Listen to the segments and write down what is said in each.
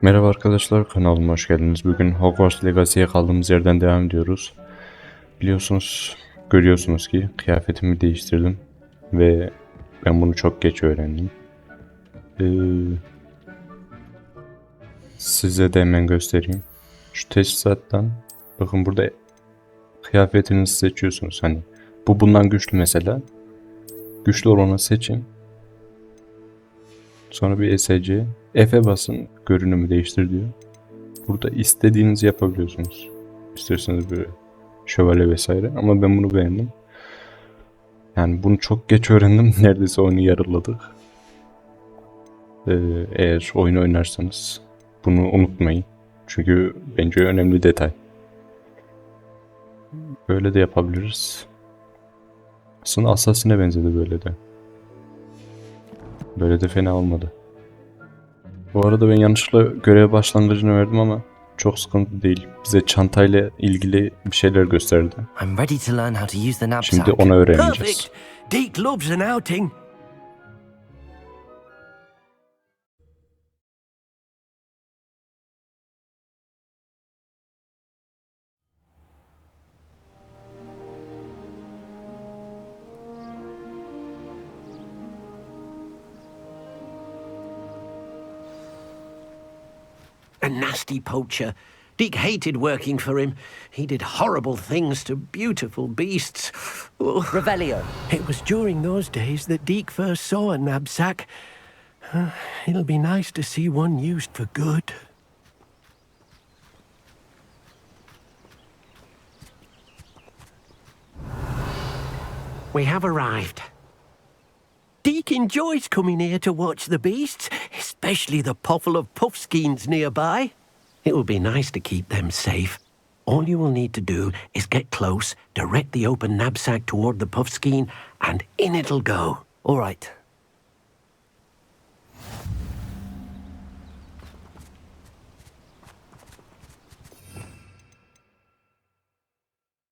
Merhaba arkadaşlar, kanalıma hoş geldiniz. Bugün Hogwarts Legacy'ye kaldığımız yerden devam ediyoruz. Biliyorsunuz, görüyorsunuz ki kıyafetimi değiştirdim ve ben bunu çok geç öğrendim. Ee, Size de hemen göstereyim. Şu teçhizattan, bakın burada kıyafetinizi seçiyorsunuz. Hani bu bundan güçlü mesela. Güçlü olanı seçin. Sonra bir ESC, F'e basın, görünümü değiştir diyor. Burada istediğinizi yapabiliyorsunuz. İsterseniz böyle şövalye vesaire, ama ben bunu beğendim. Yani bunu çok geç öğrendim. Neredeyse oyunu yarıladık. Eğer oyunu oynarsanız bunu unutmayın. Çünkü bence önemli detay. Böyle de yapabiliriz. Aslında Assassin'e benzedi böyle de. Böyle de fena olmadı. Bu arada ben yanlışlıkla görev başlangıcını verdim ama çok sıkıntı değil. Bize çantayla ilgili bir şeyler gösterdi. I'm ready to learn how to use the knapsack. Şimdi onu öğreneceğiz. Perfect. Deke loves an outing. A nasty poacher. Deke hated working for him. He did horrible things to beautiful beasts. Oh. Revelio. It was during those days that Deke first saw a knapsack. It'll be nice to see one used for good. We have arrived. Deke enjoys coming here to watch the beasts, especially the puffle of puffskeins nearby. It will be nice to keep them safe. All you will need to do is get close, direct the open knapsack toward the puffskein, and in it'll go. All right.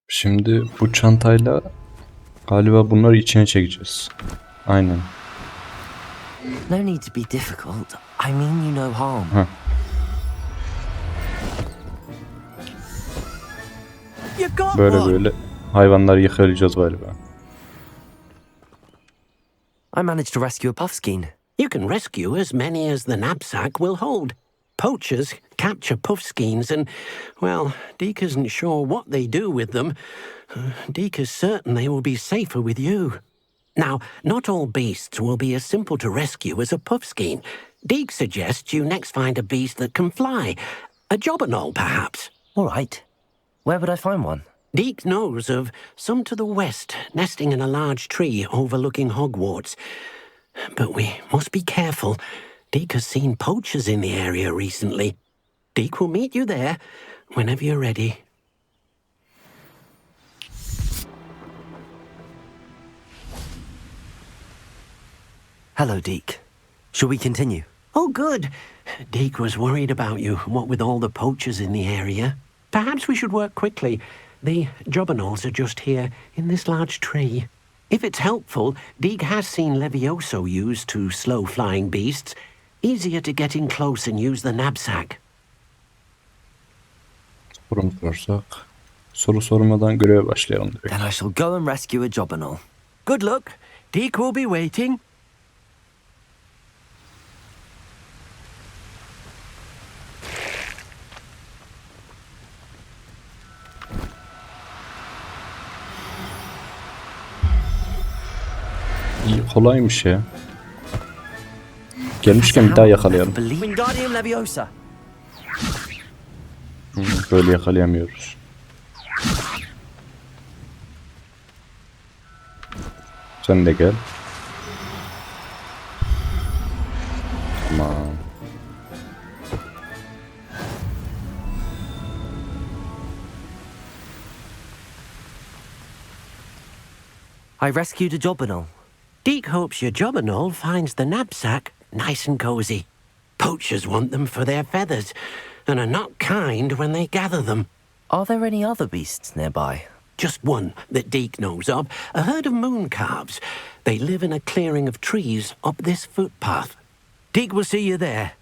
Şimdi bu çantayla galiba bunları içine çekeceğiz. Aynen. No need to be difficult. I mean you no harm. You got Böyle one. böyle hayvanları yakalayacağız galiba. I managed to rescue a puffskein. You can rescue as many as the knapsack will hold. Poachers capture puffskeins and, well, Deke isn't sure what they do with them. Deke is certain they will be safer with you. Now, not all beasts will be as simple to rescue as a puffskein. Deke suggests you next find a beast that can fly. A jobberknoll, perhaps. All right. Where would I find one? Deke knows of some to the west, nesting in a large tree overlooking Hogwarts. But we must be careful. Deke has seen poachers in the area recently. Deke will meet you there whenever you're ready. Hello, Deke. Shall we continue? Oh, good. Deke was worried about you, what with all the poachers in the area. Perhaps we should work quickly. The jobberknolls are just here, in this large tree. If it's helpful, Deke has seen Levioso used to slow flying beasts. Easier to get in close and use the knapsack. Soru sorsak. Soru sormadan göreve başlayalım direkt. Then I shall go and rescue a jobberknoll. Good luck. Deke will be waiting. İyi, kolaymış ya. Gelmişken bir daha yakalayalım. Wingardium Leviosa. Böyle yakalayamıyoruz. Sen de gel. Tamam. I rescued a jobberknoll. Deke hopes your jobberknoll finds the knapsack nice and cozy. Poachers want them for their feathers, and are not kind when they gather them. Are there any other beasts nearby? Just one that Deke knows of, a herd of moon calves. They live in a clearing of trees up this footpath. Deke will see you there.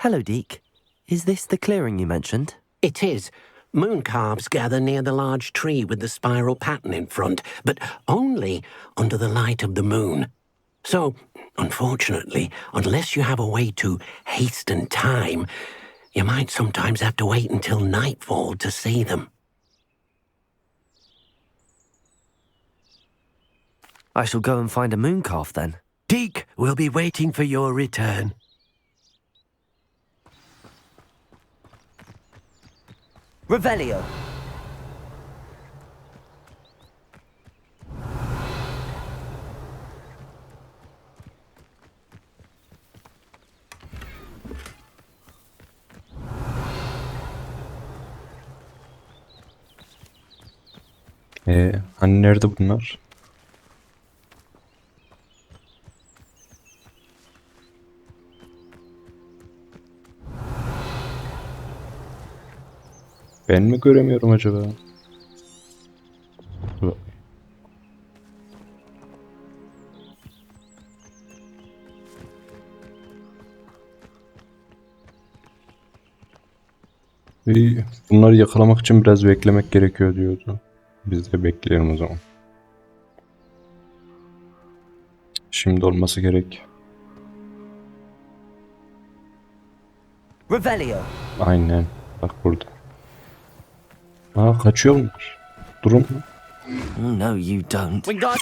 Hello, Deke. Is this the clearing you mentioned? It is. Moon calves gather near the large tree with the spiral pattern in front, but only under the light of the moon. So, unfortunately, unless you have a way to hasten time, you might sometimes have to wait until nightfall to see them. I shall go and find a moon calf then. Deke will be waiting for your return. Revelio. Hani nerede bunlar? Ben mi göremiyorum acaba? Dur. Bunları yakalamak için biraz beklemek gerekiyor diyordu. Biz de bekleyelim o zaman. Şimdi olması gerek. Revelio. Aynen. Bak burada. Aa, kaçıyor bunlar. Durun. Oh, no, you don't. We got...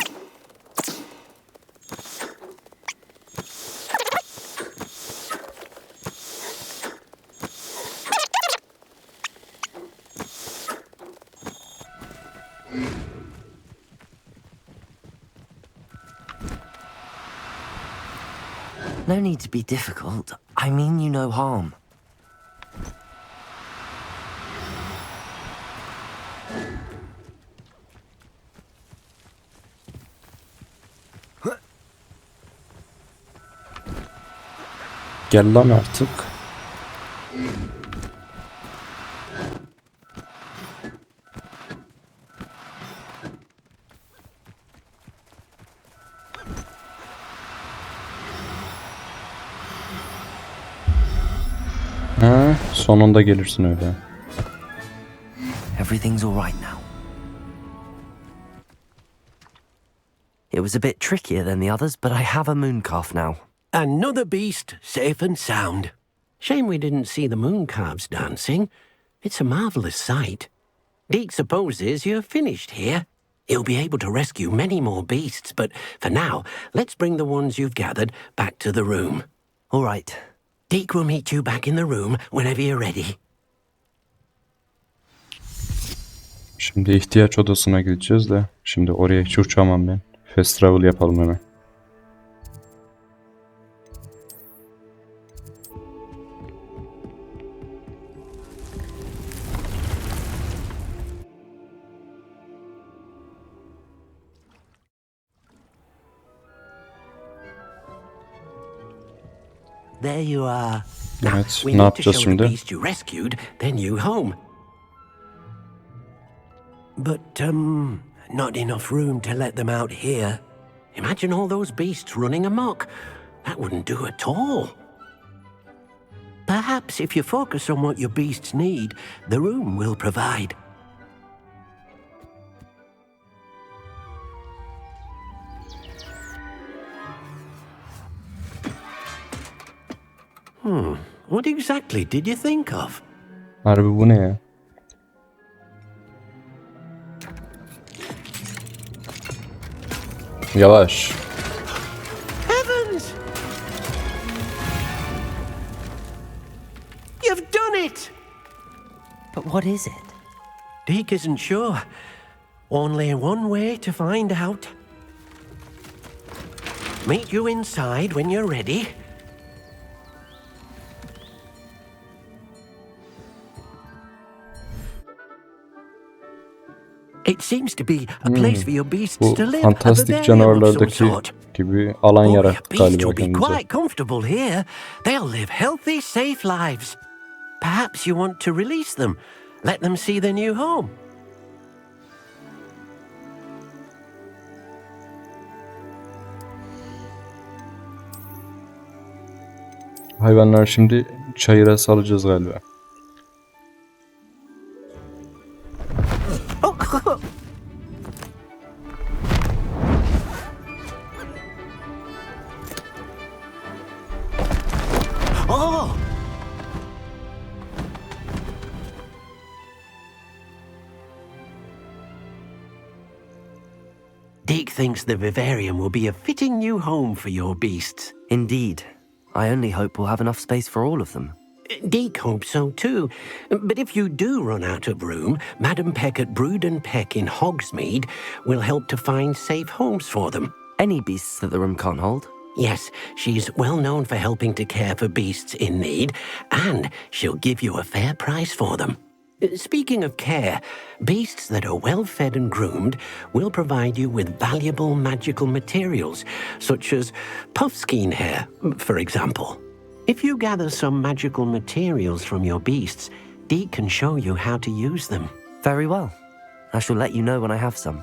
No need to be difficult. I mean you no harm. Gel lan artık. Ha, sonunda gelirsin öyle. Everything's all right now. It was a bit trickier than the others, but I have a moon calf now. Another beast, safe and sound. Shame we didn't see the moon calves dancing. It's a marvelous sight. Deke supposes you're finished here. He'll be able to rescue many more beasts, but for now, let's bring the ones you've gathered back to the room. All right. Deke will meet you back in the room whenever you're ready. Şimdi ihtiyaç odasına gideceğiz de. Şimdi oraya hiç uçamam ben. Fast travel yapalım hemen. There you are. Evet, We ne need to yapacağız show the şimdi? beast you rescued, then you home. But, not enough room to let them out here. Imagine all those beasts running amok. That wouldn't do at all. Perhaps if you focus on what your beasts need, the room will provide. What exactly did you think of? Harbi bu ne ya? Yavaş. Heavens! You've done it! But what is it? Deke isn't sure. Only one way to find out. Meet you inside when you're ready. It seems to be a place for your beasts Bu to live, a fantastik vivarium of some canavarlardaki sort. gibi alan Your yarattık beasts galiba will be kendimize. quite comfortable here. They'll live healthy, safe lives. Perhaps you want to release them, let them see their new home. Hayvanlar şimdi çayıra salacağız galiba. Oh! Deke thinks the vivarium will be a fitting new home for your beasts. Indeed. I only hope we'll have enough space for all of them. Deke hopes so too. But if you do run out of room, Madam Peck at Brood and Peck in Hogsmeade will help to find safe homes for them. Any beasts that the room can't hold? Yes, she's well known for helping to care for beasts in need, and she'll give you a fair price for them. Speaking of care, beasts that are well fed and groomed will provide you with valuable magical materials, such as puffskein hair, for example. If you gather some magical materials from your beasts, Deke can show you how to use them. Very well. I shall let you know when I have some.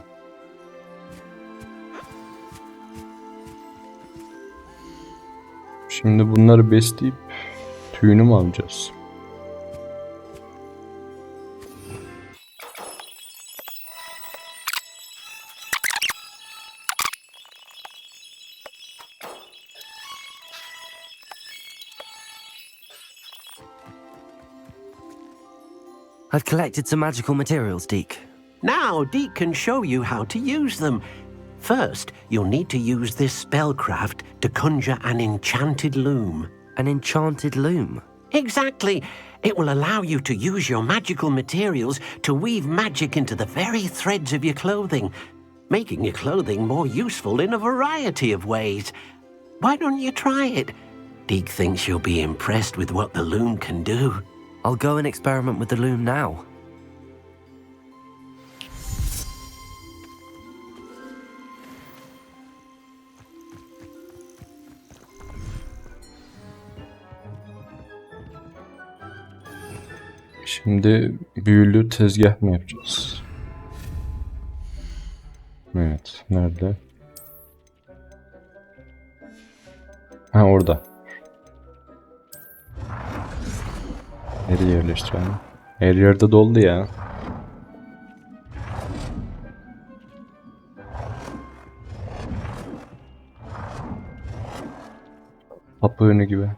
Şimdi bunları besleyip tüyünü mü alacağız? I've collected some magical materials, Deke. Now Deke can show you how to use them. First, you'll need to use this spellcraft to conjure an enchanted loom. An enchanted loom. Exactly. It will allow you to use your magical materials to weave magic into the very threads of your clothing, making your clothing more useful in a variety of ways. Why don't you try it? Deke thinks you'll be impressed with what the loom can do. I'll go and experiment with the loom now. Şimdi büyülü tezgah mı yapacağız? Evet, nerede? Ha, orada. Nereye yerleştirelim? Her yerde doldu ya. Kapı önü gibi.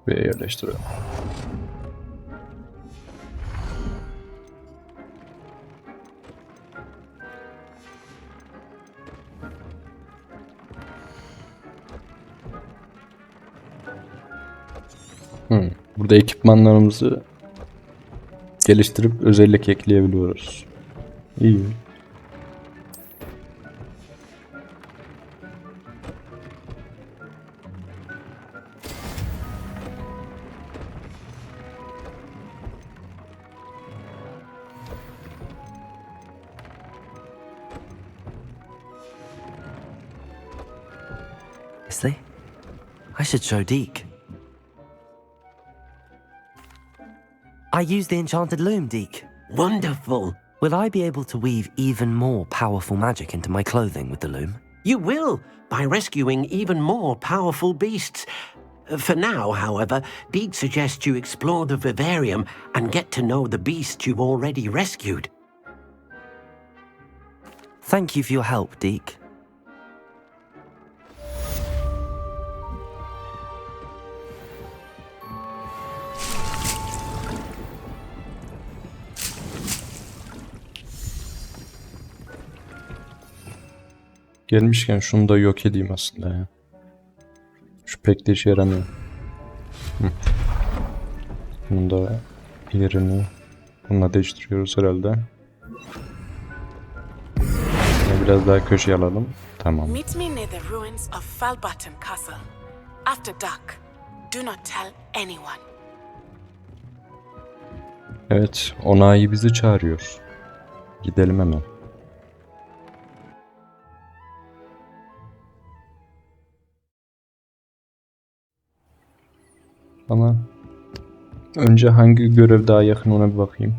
Ve yerleştirelim. Burada ekipmanlarımızı geliştirip özellik ekleyebiliyoruz. İyi. Honestly, I should show Deke. I use the enchanted loom, Deke. Wonderful. Will I be able to weave even more powerful magic into my clothing with the loom? You will, by rescuing even more powerful beasts. For now, however, Deke suggests you explore the vivarium and get to know the beasts you've already rescued. Thank you for your help, Deke. Gelmişken şunu da yok edeyim aslında ya. Şu pek de işe yaramıyor. Bunun da yerini bununla değiştiriyoruz herhalde. Biraz daha köşeye alalım. Tamam. Meet me near the ruins of Falbutton Castle. After dark. Do not tell anyone. Evet, onayı bizi çağırıyor. Gidelim hemen. Ama önce hangi görev daha yakın ona bir bakayım.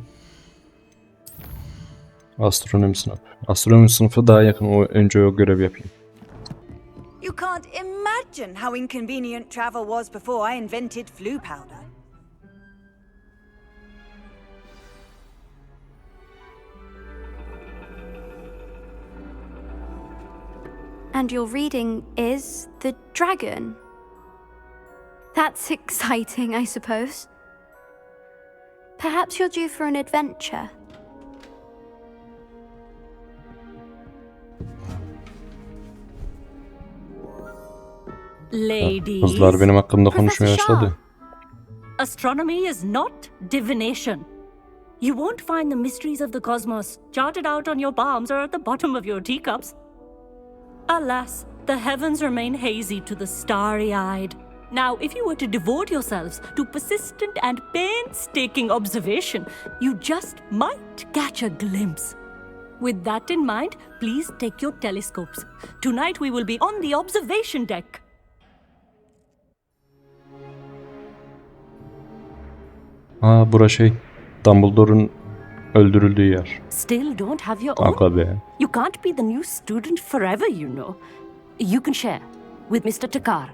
Astronomi sınıfı. Astronomi sınıfı daha yakın. Önce o görev yapayım. You can't imagine how inconvenient travel was before I invented flu powder. And your reading is The Dragon. That's exciting, I suppose. Perhaps you're due for an adventure. Ladies, Kızlar benim hakkımda Professor konuşmaya Shah, başladı. astronomy is not divination. You won't find the mysteries of the cosmos charted out on your palms or at the bottom of your teacups. Alas, the heavens remain hazy to the starry-eyed. Now, if you were to devote yourselves to persistent and painstaking observation, you just might catch a glimpse. With that in mind, please take your telescopes. Tonight we will be on the observation deck. Bura Dumbledore'un öldürüldüğü yer. Still don't have your own? Aga be. You can't be the new student forever, you know. You can share with Mr. Takar.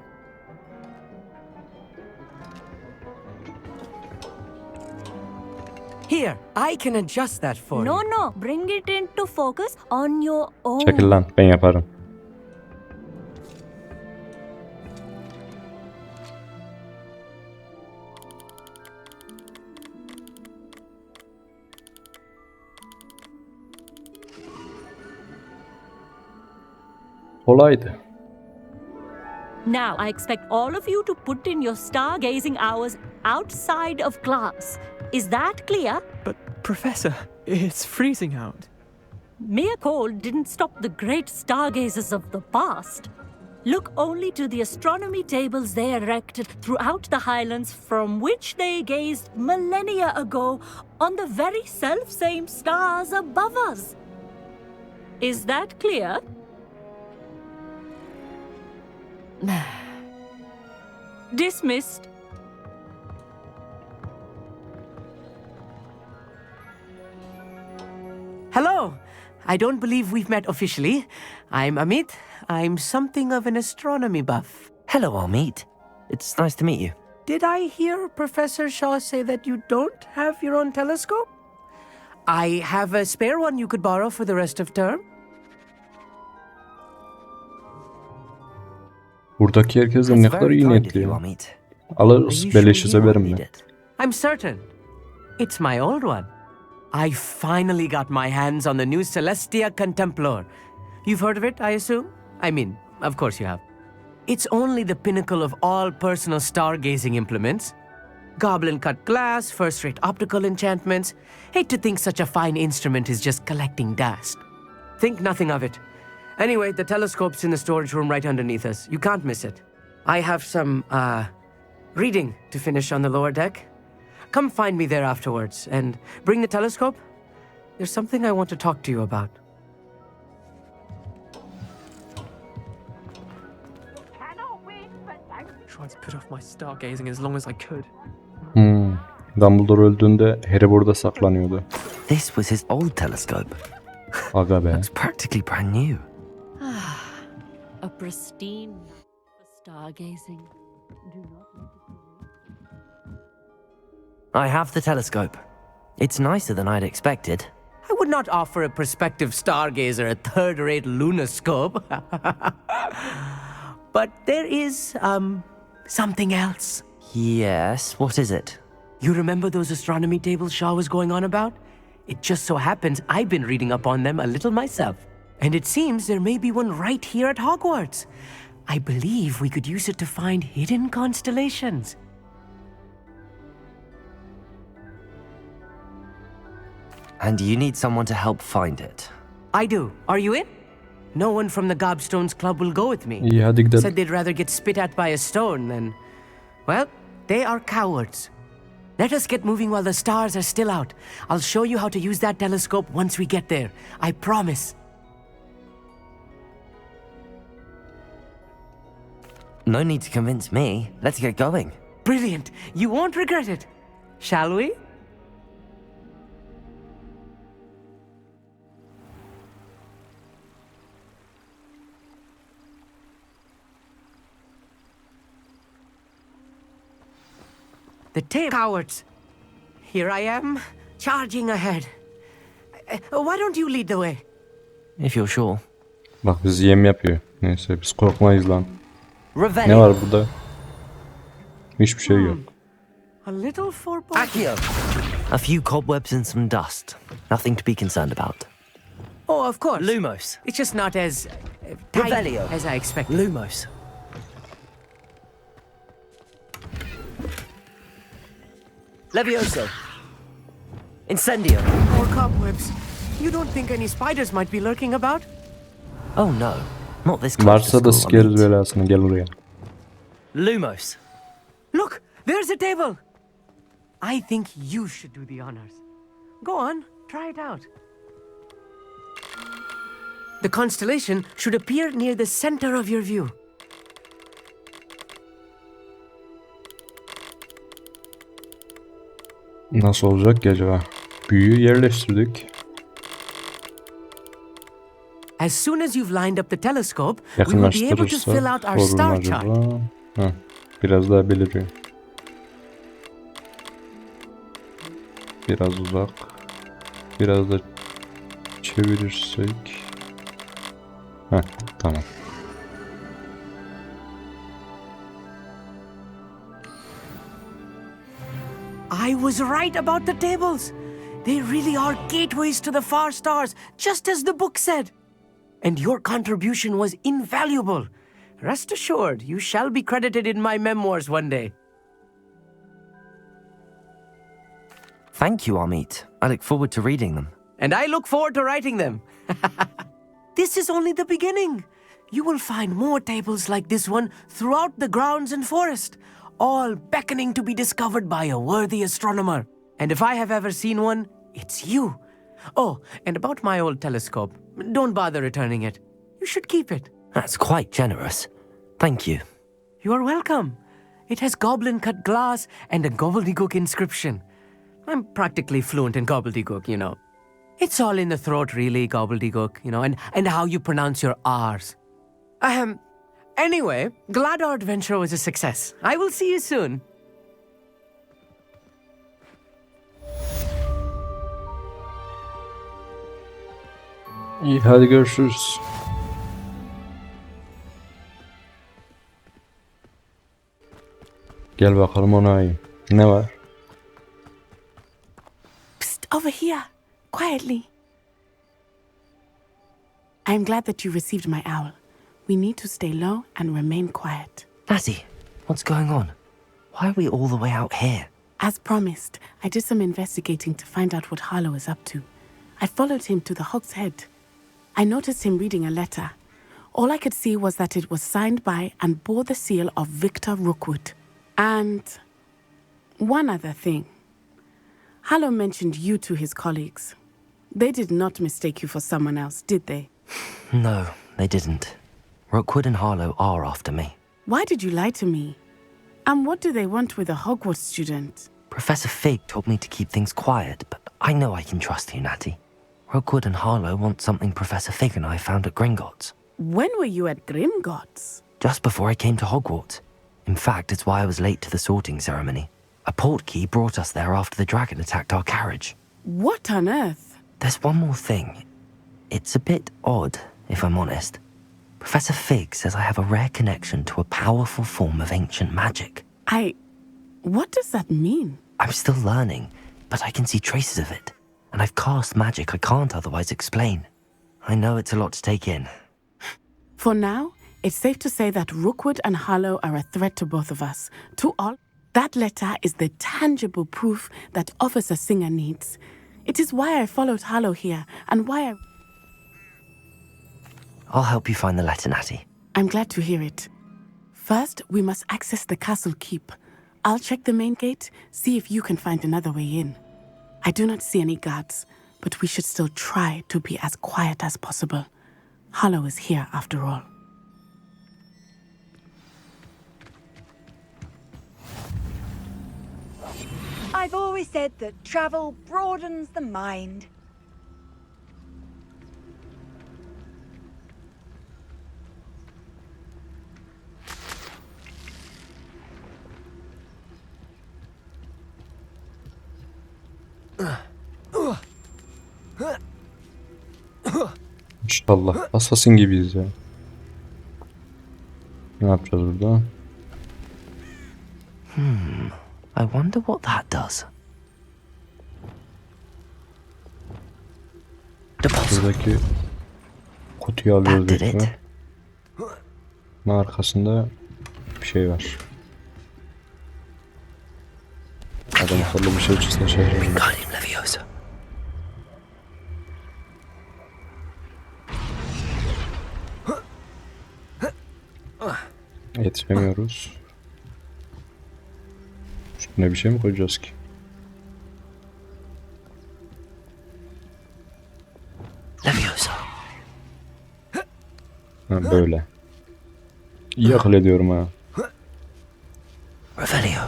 Here, I can adjust that for No, you. no, bring it into focus on your own. Çekil lan, ben yaparım. Kolaydı. Now, I expect all of you to put in your stargazing hours outside of class. Is that clear? But, Professor, it's freezing out. Mere cold didn't stop the great stargazers of the past. Look only to the astronomy tables they erected throughout the highlands from which they gazed millennia ago on the very self-same stars above us. Is that clear? Dismissed. Hello. I don't believe we've met officially. I'm Amit. I'm something of an astronomy buff. Hello, Amit. It's nice to meet you. Did I hear Professor Shaw say that you don't have your own telescope? I have a spare one you could borrow for the rest of term. Buradaki herkes de That's ne kadar very iyi kind of niyetli you, ya. Amit. Are Alırız, you sure beleşe you severim won't ben. need it? I'm certain. It's my old one. I finally got my hands on the new Celestia Contemplor. You've heard of it, I assume? I mean, of course you have. It's only the pinnacle of all personal stargazing implements. Goblin-cut glass, first-rate optical enchantments. Hate to think such a fine instrument is just collecting dust. Think nothing of it. Anyway, the telescope's in the storage room right underneath us. You can't miss it. I have some, reading to finish on the lower deck. Come find me there afterwards, and bring the telescope. There's something I want to talk to you about. Tried to put off my stargazing as long as I could. Dumbledore öldüğünde Harry burada saklanıyordu. This was his old telescope. Aga be. Looks practically brand new. A pristine for stargazing. Do not let it be wasted. I have the telescope. It's nicer than I'd expected. I would not offer a prospective stargazer a third-rate lunoscope. But there is, something else. Yes, what is it? You remember those astronomy tables Shaw was going on about? It just so happens I've been reading up on them a little myself. And it seems there may be one right here at Hogwarts. I believe we could use it to find hidden constellations. And you need someone to help find it. I do. Are you in? No one from the Gobstones Club will go with me. İyi hadi gidelim. Said they'd rather get spit at by a stone than... Well, they are cowards. Let us get moving while the stars are still out. I'll show you how to use that telescope once we get there. I promise. No need to convince me. Let's get going. Brilliant. You won't regret it. Shall we? The tape cowards. Here I am, charging ahead. Why don't you lead the way? If you're sure. Bak bizi yem yapıyor. Neyse biz korkmayız lan. Ne Revelio. var burada? Hiçbir şey yok. A little foreboding. Accio. A few cobwebs and some dust. Nothing to be concerned about. Oh, of course. Lumos. It's just not as tight Revelio. as I expected. Lumos. Levioso. Incendio. More cobwebs. You don't think any spiders might be lurking about? Oh no. Not this close Varsa to da school, sikeriz I mean. belasını, gel oraya. Lumos. Look, there's a table. I think you should do the honors. Go on, try it out. The constellation should appear near the center of your view. Nasıl olacak ki acaba? Büyüyü yerleştirdik. As soon as you've lined up the telescope, we will be able to fill out Yakınlaştırırsa our sorun star chart. acaba? Heh, biraz daha beliriyor. Biraz uzak. Biraz da çevirirsek. Heh, tamam. I was right about the tables. They really are gateways to the far stars, just as the book said. And your contribution was invaluable. Rest assured, you shall be credited in my memoirs one day. Thank you, Amit. I look forward to reading them. And I look forward to writing them. This is only the beginning. You will find more tables like this one throughout the grounds and forest, all beckoning to be discovered by a worthy astronomer. And if I have ever seen one, it's you. Oh, and about my old telescope, don't bother returning it. You should keep it. That's quite generous. Thank you. You are welcome. It has goblin-cut glass and a gobbledygook inscription. I'm practically fluent in gobbledygook, you know. It's all in the throat, really, gobbledygook, you know, and how you pronounce your R's. Anyway, glad our adventure was a success. I will see you soon. İyi, hadi görüşürüz. Gel bakalım onayı. Ne var? Psst, over here, quietly. I'm glad that you received my owl. We need to stay low and remain quiet. Natty, what's going on? Why are we all the way out here? As promised, I did some investigating to find out what Harlow is up to. I followed him to the Hog's Head. I noticed him reading a letter. All I could see was that it was signed by and bore the seal of Victor Rookwood. And one other thing. Harlow mentioned you to his colleagues. They did not mistake you for someone else, did they? No, they didn't. Rookwood and Harlow are after me. Why did you lie to me? And what do they want with a Hogwarts student? Professor Fig told me to keep things quiet, but I know I can trust you, Natty. Rookwood and Harlow want something Professor Fig and I found at Gringotts. When were you at Grimgotts? Just before I came to Hogwarts. In fact, it's why I was late to the sorting ceremony. A portkey brought us there after the dragon attacked our carriage. What on earth? There's one more thing. It's a bit odd, if I'm honest. Professor Fig says I have a rare connection to a powerful form of ancient magic. What does that mean? I'm still learning, but I can see traces of it. And I've cast magic I can't otherwise explain. I know it's a lot to take in. For now, it's safe to say that Rookwood and Harlow are a threat to both of us. To all, that letter is the tangible proof that Officer Singer needs. It is why I followed Harlow here, and why I'll help you find the letter, Natty. I'm glad to hear it. First, we must access the castle keep. I'll check the main gate, see if you can find another way in. I do not see any guards, but we should still try to be as quiet as possible. Harlow is here after all. I've always said that travel broadens the mind. Allah, assassin gibiyiz ya. Ne yapacağız burada? I wonder what that does. Deposit. Buradaki kutuyu alıyoruz That did bekle. it. Bunun arkasında bir şey var. Adam akıllı bir şey çıksın şaşırdım. Wingardium Leviosa. Yetişemiyoruz. Üstüne bir şey mi koyacağız ki? Leviosa. Ha, böyle. İyi akıl ediyorum ha. Revelio.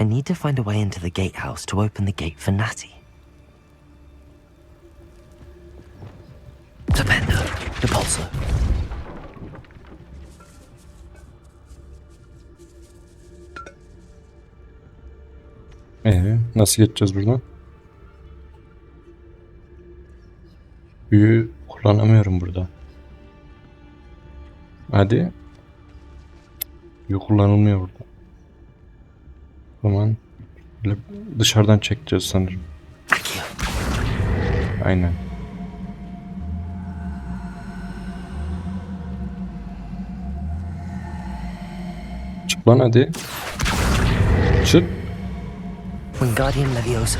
I need to find a way into the gatehouse to open the gate for Natty. Stupendo. Depulso. Nasıl geçeceğiz buradan? Büyü kullanamıyorum burada. Hadi. Büyü kullanılmıyor burada. O zaman böyle dışarıdan çekeceğiz sanırım. Accio. Aynen. Çık lan hadi. Çık. Wingardium Leviosa.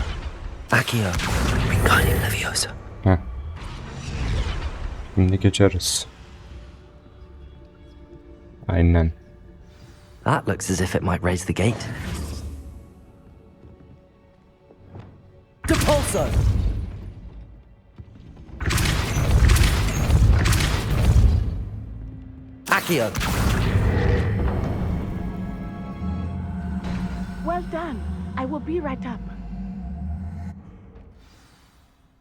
Accio. Wingardium Leviosa. Heh. Şimdi geçeriz. Aynen. That looks as if it might raise the gate. Depulso! Accio! Well done. I will be right up.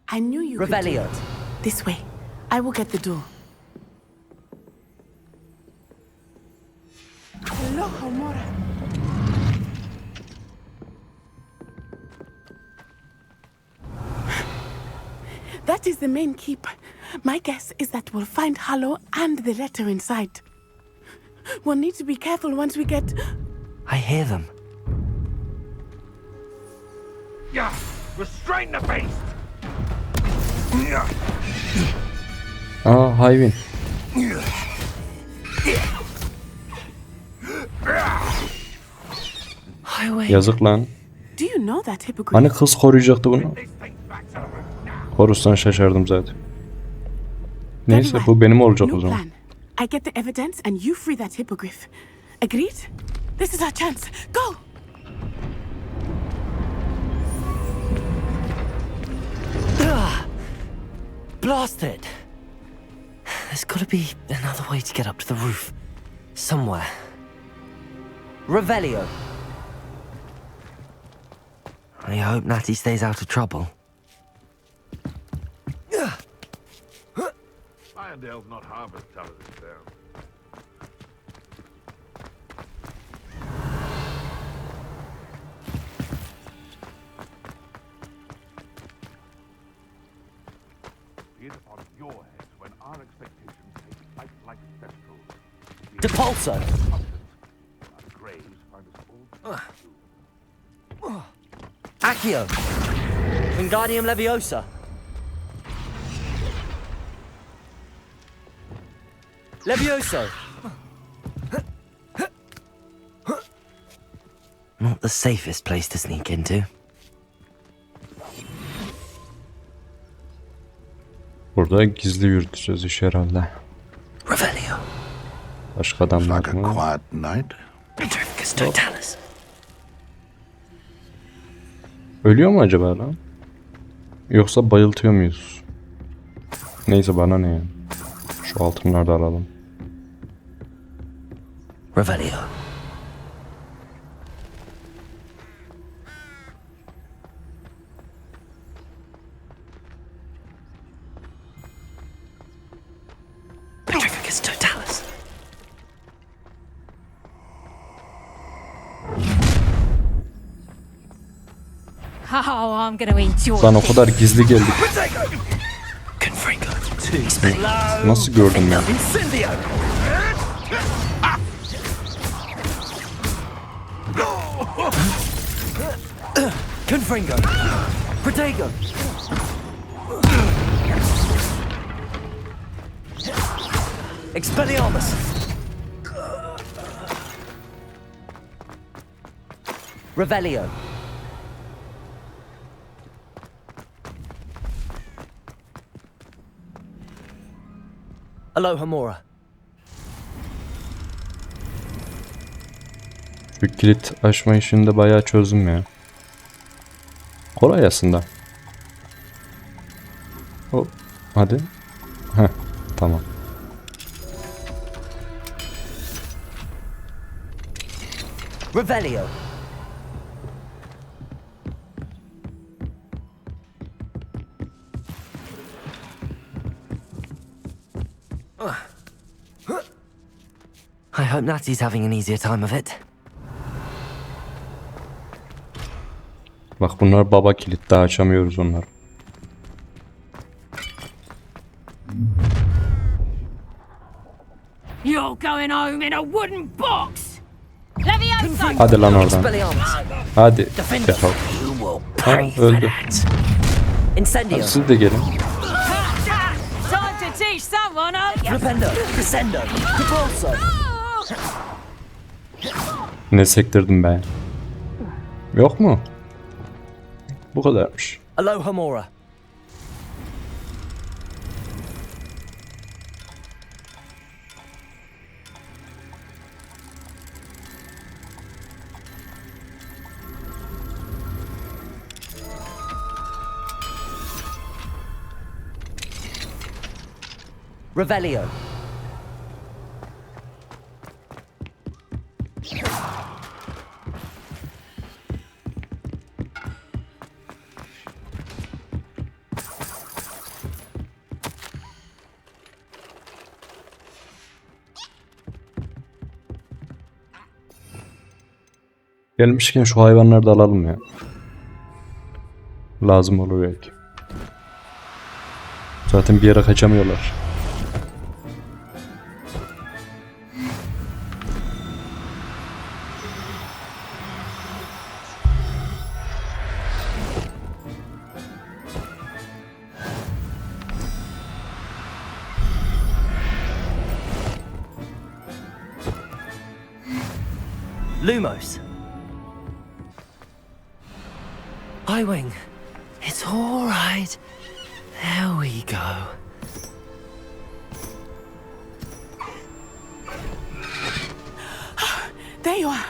I knew you could do Revelio. it. This way. I will get the door. Hello, Homora. That is the main keep. My guess is that we'll find Hallow and the letter inside. We'll need to be careful once we get... I hear them. Yeah, restrain the beast. Aa, hayvan. Highway. Yazık lan. Do you know that hippogriff? Hani kız koruyacaktı bunu? This thing back to the roof now. Korursan şaşardım zaten. Very Neyse well. bu benim olacak New o zaman. plan. I get the evidence and you free that hippogriff. Agreed? This is our chance. Go! Blasted! There's gotta be another way to get up to the roof. Somewhere. Revelio. I hope Natty stays out of trouble. Irondale's not half as tough as it sounds. Be it upon your heads when our expectations take flight like spectrals. Depulso! Our graves find us all Accio! Wingardium Leviosa! Levioso! Not the safest place to sneak into. Burada gizli yürüteceğiz iş herhalde. Revelio. Başka adamlar Like a mı? quiet night. Petrificus Totalis. Ölüyor mu acaba lan? Yoksa bayıltıyor muyuz? Neyse bana ne ya. Şu altınları da alalım. Revelio. Petrificus Totalis. Oh, I'm gonna enjoy Lan o kadar gizli geldik. Nasıl gördüm ya? Confringo. Protego. Expelliarmus. Revelio. Alohomora. Şu kilit açma işini de bayağı çözdüm ya. Kolay aslında. Hop. Hadi. Heh. Tamam. Revelio. I hope Natty's having an easier time of it. Bak bunlar baba kilit, daha açamıyoruz onları. You're going home in a wooden box. Levioso. Hadi lan oradan. Hadi. Defol. Ha, öldü. Incendio. Hadi siz de gelin. Time to teach someone up. Flipendo. Crescendo. Propulso. Ne sektirdim ben? Yok mu? Bu kadarmış. Alohomora. Revelio. Gelmişken şu hayvanları da alalım ya. Lazım olur belki. Zaten bir yere kaçamıyorlar. Lumos. Highwing. It's all right. There we go. There you are.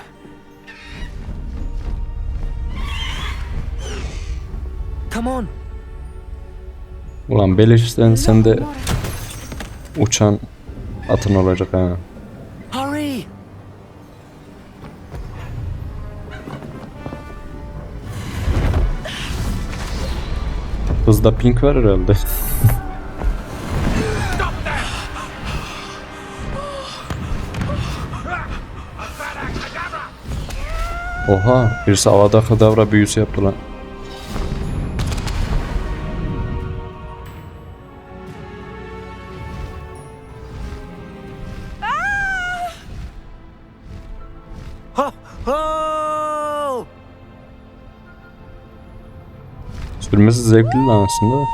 Come on. Ulan beleşten sen de uçan atın olacak ha. Hurry. Hızda pink var herhalde. Oha, birisi havada kadavra büyüsü yaptı lan. Ho ho. Sürmesi zevkli lan aslında.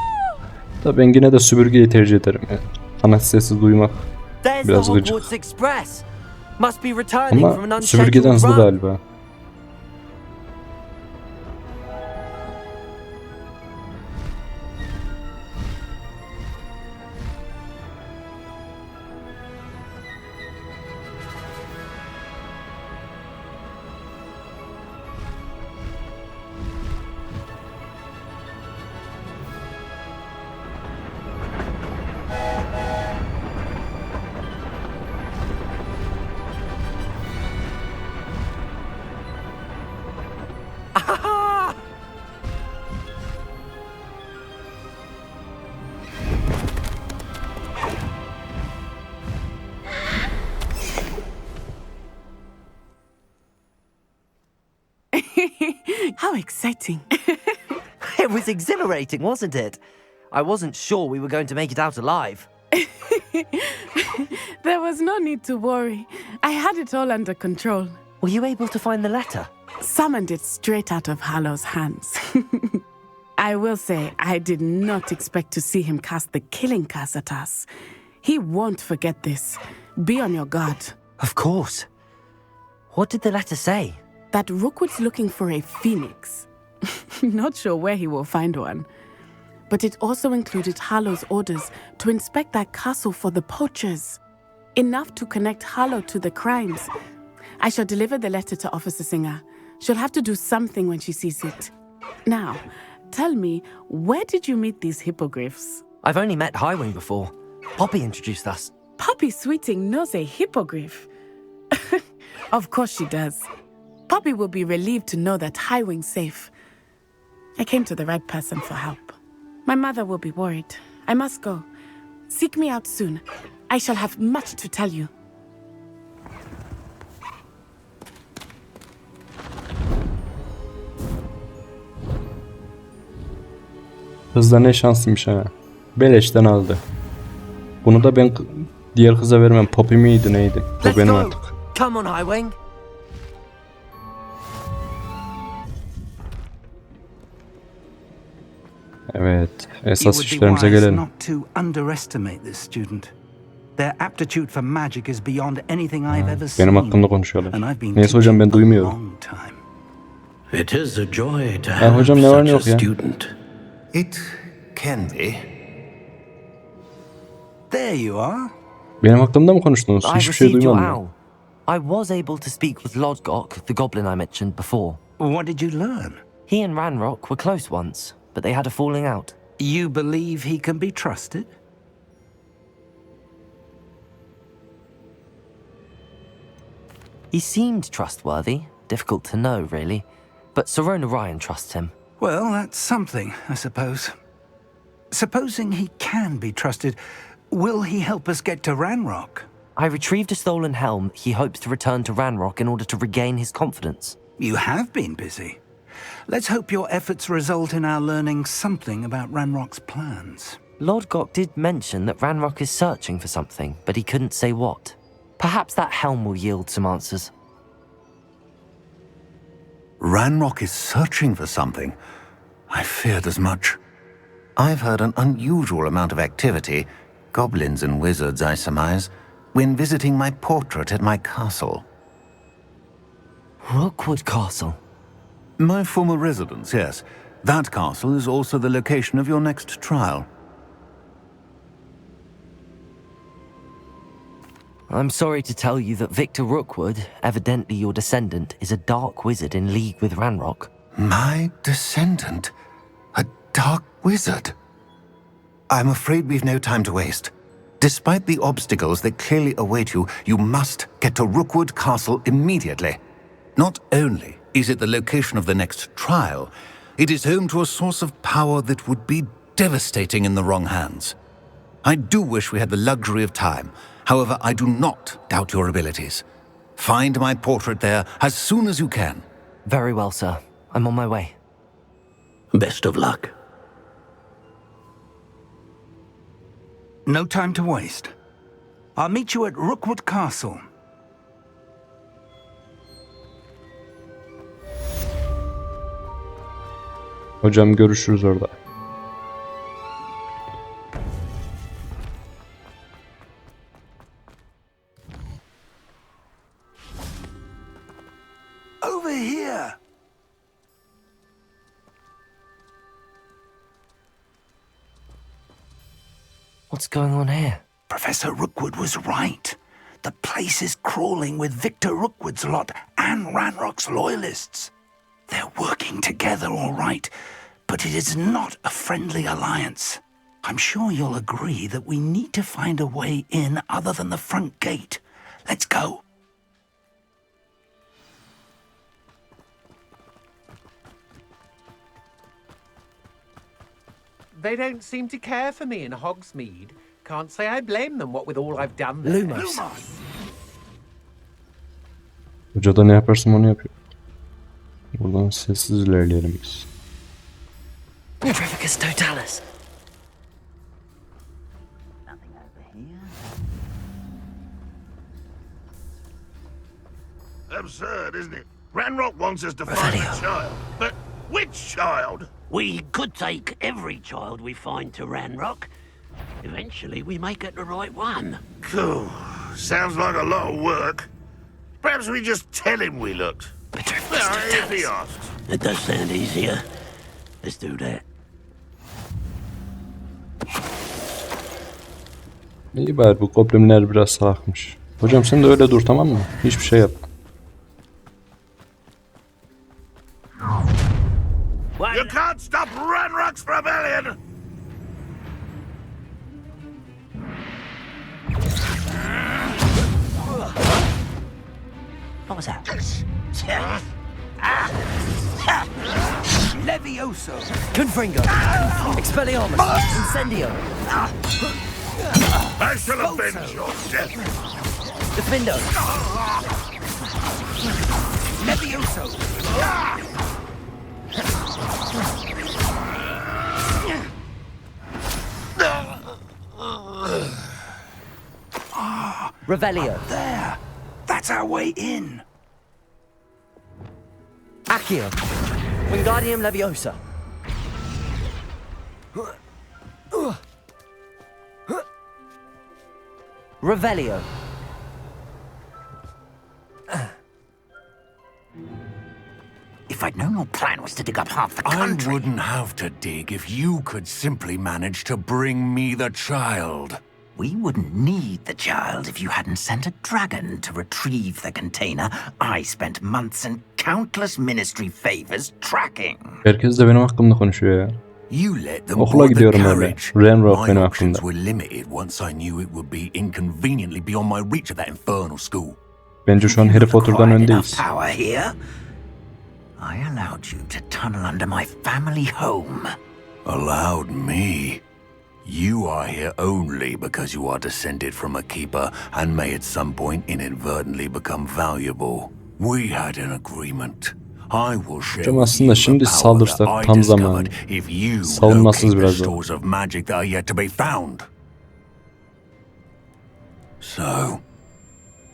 Da ben yine de süpürgeyi tercih ederim ya. Ana sesi duymak There's the biraz gıcık. Hogwarts Express. Must be returning from an Ama süpürgeden unscheduled hızlı run. galiba. How exciting. It was exhilarating, wasn't it? I wasn't sure we were going to make it out alive. There was no need to worry. I had it all under control. Were you able to find the letter? Summoned it straight out of Hallow's hands. I will say, I did not expect to see him cast the killing curse at us. He won't forget this. Be on your guard. Of course. What did the letter say? That Rookwood's looking for a phoenix. Not sure where he will find one. But it also included Hallow's orders to inspect that castle for the poachers. Enough to connect Hallow to the crimes. I shall deliver the letter to Officer Singer. She'll have to do something when she sees it. Now, tell me, where did you meet these hippogriffs? I've only met Highwing before. Poppy introduced us. Poppy Sweeting knows a hippogriff. Of course she does. Poppy will be relieved to know that Highwing's safe. I came to the right person for help. My mother will be worried. I must go. Seek me out soon. I shall have much to tell you. Kız da ne şanslıymış ha. Beleşten aldı. Bunu da ben diğer kıza vermem. Poppy miydi neydi? O benim artık. Come on, Highwing. Evet. Esas işlerimize gelelim. Not to underestimate this student. Their aptitude for magic is beyond anything I've ever seen. Benim hakkımda konuşuyorlar. And I've been Neyse hocam ben duymuyorum. It is a joy to Ya have hocam ne var ne such a yok ya. student. It can be. There you are. Benim hakkımda mı konuştunuz? I Hiçbir şey received your duymadım. owl. I was able to speak with Lodgok, the goblin I mentioned before. What did you learn? He and Ranrock were close once, but they had a falling out. You believe he can be trusted? He seemed trustworthy. Difficult to know, really. But Sirona Ryan trusts him. Well, that's something, I suppose. Supposing he can be trusted, will he help us get to Ranrock? I retrieved a stolen helm he hopes to return to Ranrock in order to regain his confidence. You have been busy. Let's hope your efforts result in our learning something about Ranrock's plans. Lodgok did mention that Ranrock is searching for something, but he couldn't say what. Perhaps that helm will yield some answers. Ranrock is searching for something. I feared as much. I've heard an unusual amount of activity, goblins and wizards, I surmise, when visiting my portrait at my castle. Rookwood Castle. My former residence, yes. That castle is also the location of your next trial. I'm sorry to tell you that Victor Rookwood, evidently your descendant, is a dark wizard in league with Ranrock. My descendant? A dark wizard? I'm afraid we've no time to waste. Despite the obstacles that clearly await you, you must get to Rookwood Castle immediately. Not only is it the location of the next trial, it is home to a source of power that would be devastating in the wrong hands. I do wish we had the luxury of time. However, I do not doubt your abilities. Find my portrait there as soon as you can. Very well, sir. I'm on my way. Best of luck. No time to waste. I'll meet you at Rookwood Castle. Hocam görüşürüz orada. Over here! What's going on here? Professor Rookwood was right. The place is crawling with Victor Rookwood's lot and Ranrock's loyalists. They're working together, all right, but it is not a friendly alliance. I'm sure you'll agree that we need to find a way in other than the front gate. Let's go. They don't seem to care for me in Hogsmeade. Can't say I blame them, what with all I've done there. Lumos. Hoca da ne yaparsam onu yapıyor. Buradan sessiz ilerleyelim biz. Petrificus totalis. Nothing over here. Absurd, isn't it? Ranrock wants us to find a child. But which child? We could take every child we find to Ranrock. Eventually, we may get the right one. Cool. Sounds like a lot of work. Perhaps we just tell him we looked. Well, if he asks. It does sound easier. Let's do that. İyi bari bu goblinler biraz salakmış. Hocam sen de öyle dur, tamam mı? Hiçbir şey yapma. You can't stop Ranrock's rebellion! What was that? Levioso! Confringo. Expelliarmus. Incendio. I shall avenge your death! Defendo. Levioso! Revelio. There! That's our way in! Accio. Wingardium Leviosa. Revelio. If I'd known your plan was to dig up half the country... I wouldn't have to dig if you could simply manage to bring me the child. We wouldn't need the child if you hadn't sent a dragon to retrieve the container I spent months and countless ministry favors tracking. Herkes de benim hakkımda konuşuyor ya. You let them Okula board the gidiyorum öyle. carriage. Ranrock My benim options hakkımda. were limited once I knew it would be inconveniently beyond my reach at that infernal school. Bence şu an Harry Potter'dan öndeyiz. Power here. I allowed you to tunnel under my family home. Allowed me? You are here only because you are descended from a keeper and may at some point inadvertently become valuable. We had an agreement. I will share Hocam with aslında you the şimdi power saldırsak that I tam zamanı. discovered if you Savunmasız locate the biraz o. stores of magic that are yet to be found. So,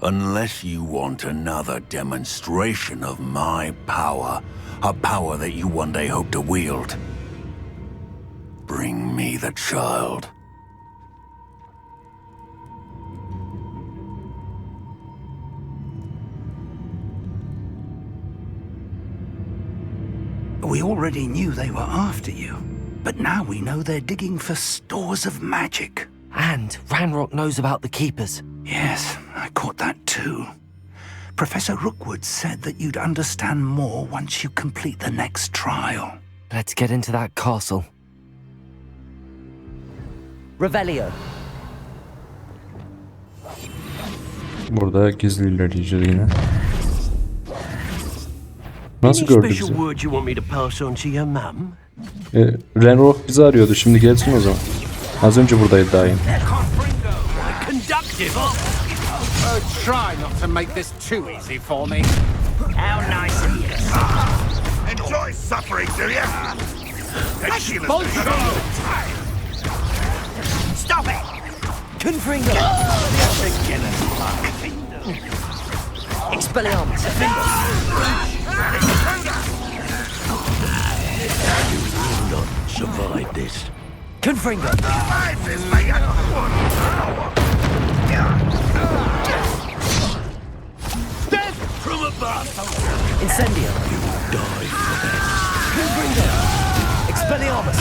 unless you want another demonstration of my power, a power that you one day hope to wield, bring me the child. We already knew they were after you, but now we know they're digging for stores of magic. And Ranrock knows about the keepers. Yes, I caught that too. Professor Rookwood said that you'd understand more once you complete the next trial. Let's get into that castle. Revelio. Burada gizli ilerleyeceğiz yine. Nasıl gördü bizi? word you want me to pass on to your mum? Ranrock bizi arıyordu. Şimdi gelsin o zaman. Az önce buradaydı daha yeni. Conductive. Try not to make this too easy for me. How nice of you. Enjoy suffering, do you? Stop it! Confringo. Expelliarmus. Survive this. Confringo. Death from above! Incendio. Die for that. Confringo. Expelliarmus.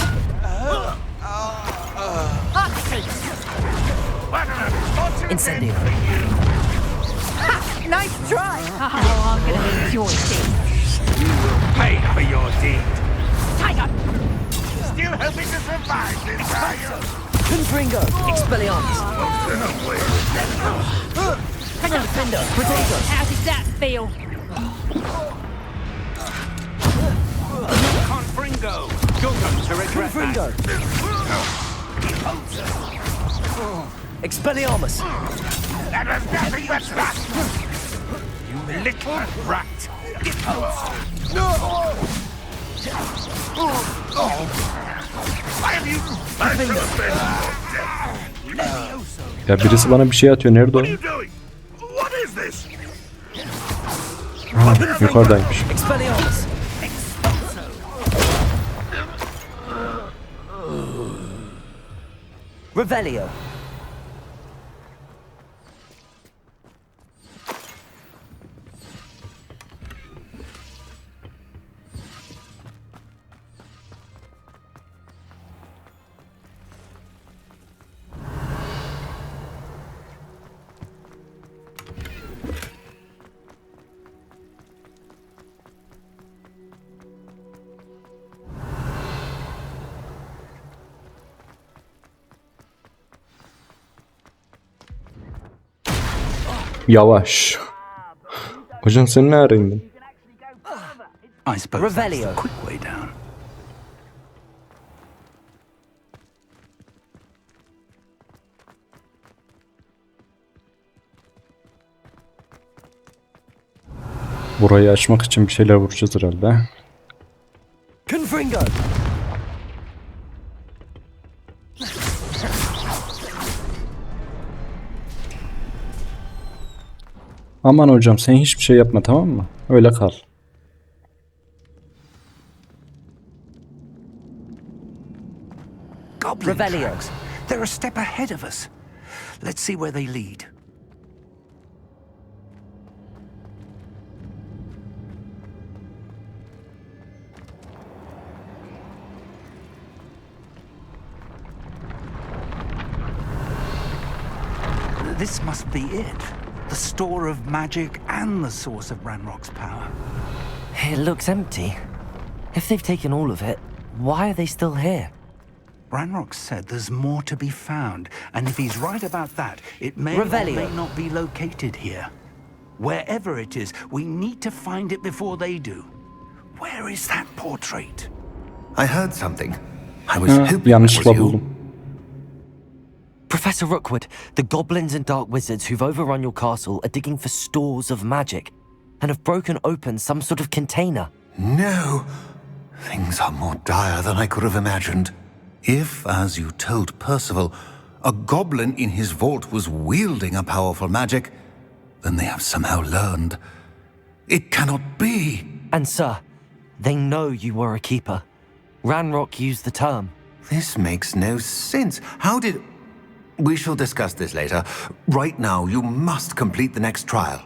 Incendio. Nice try! Oh, I'm gonna enjoy this. You will pay for your deed. Tiger! Still hoping to survive this, are you? Confringo. Expelliarmus. Hang on, Defender. Potato. how does that feel? Confringo. You're going to regret Confringo. Expelliarmus. That was nothing but that! You little brat! Get close! No! Ya birisi bana bir şey atıyor. Nerede o? Ha, yukarıdaymış. Revelio. Yavaş. Hocam sen ne ara indin? I suppose that's the quick way down. Burayı açmak için bir şeyler vuracağız herhalde. Confringo. Aman hocam sen hiçbir şey yapma, tamam mı? Öyle kal. Goblin tracks. They're a step ahead of us. Let's see where they lead. This must be it. The store of magic and the source of Ranrock's power. It looks empty. If they've taken all of it, why are they still here? Ranrock said there's more to be found, and if he's right about that, it may or may not be located here. Wherever it is, we need to find it before they do. Where is that portrait? I heard something. I was hoping it was Yanlışlıkla you. buldum. Professor Rookwood, the goblins and dark wizards who've overrun your castle are digging for stores of magic and have broken open some sort of container. No. Things are more dire than I could have imagined. If, as you told Percival, a goblin in his vault was wielding a powerful magic, then they have somehow learned. It cannot be. And sir, they know you were a keeper. Ranrock used the term. This makes no sense. How did... We shall discuss this later. Right now, you must complete the next trial.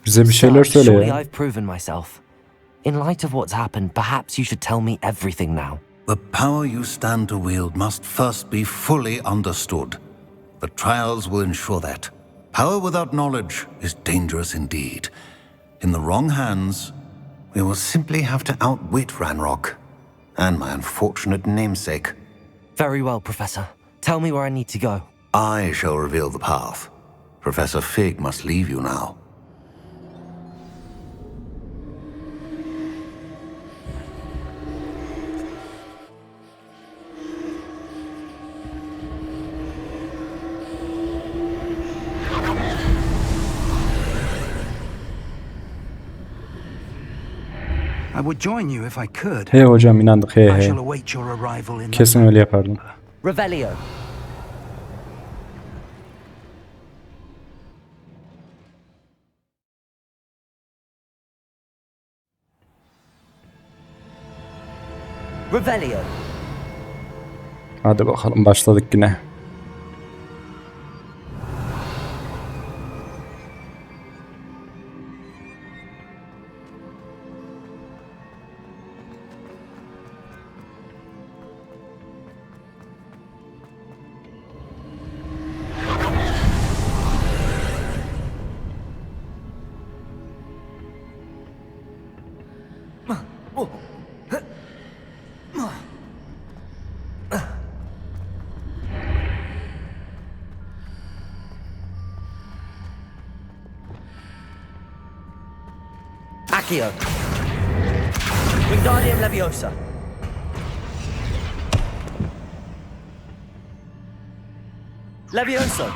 Bize bir şeyler söyle Surely ya. I've proven myself. In light of what's happened, perhaps you should tell me everything now. The power you stand to wield must first be fully understood. The trials will ensure that. Power without knowledge is dangerous indeed. In the wrong hands, we will simply have to outwit Ranrock and my unfortunate namesake. Very well, Professor. Tell me where I need to go. I shall reveal the path. Professor Fig must leave you now. I would join you if I could. He hocam inandık he I he. shall await your arrival in Kesin öyle yapardım. Revelio. Revelio. Hadi bakalım başladık yine. Accio. Wingardium Leviosa. Leviosa.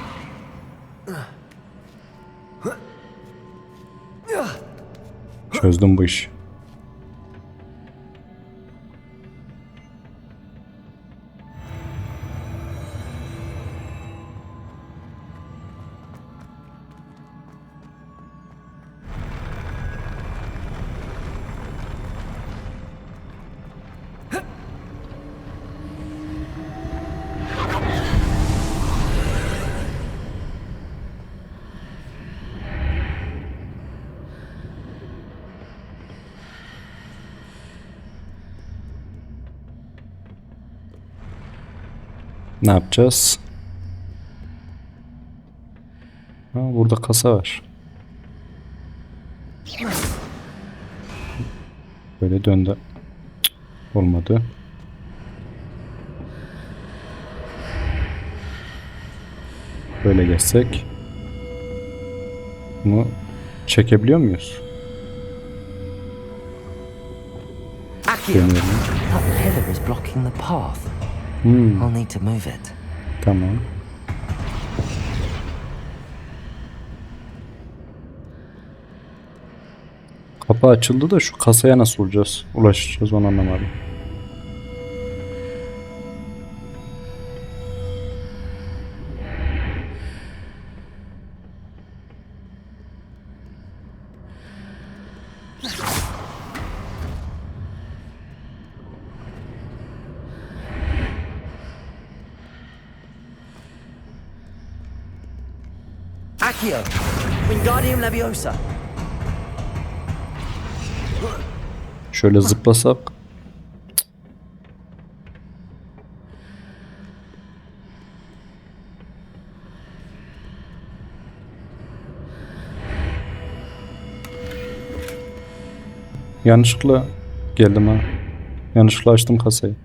Çözdüm bu işi. Ne yapacağız? Ha, burada kasa var. Böyle döndü. Olmadı. Böyle geçsek. Bunu çekebiliyor muyuz? Deneyelim. That pillar is blocking the path. I'll need to move it. Tamam. Kapı açıldı da şu kasaya nasıl ulaşacağız onu anlamadım. Accio! Wingardium Leviosa! Şöyle zıplasak. Yanlışlıkla geldim ha. Yanlışlıkla açtım kasayı.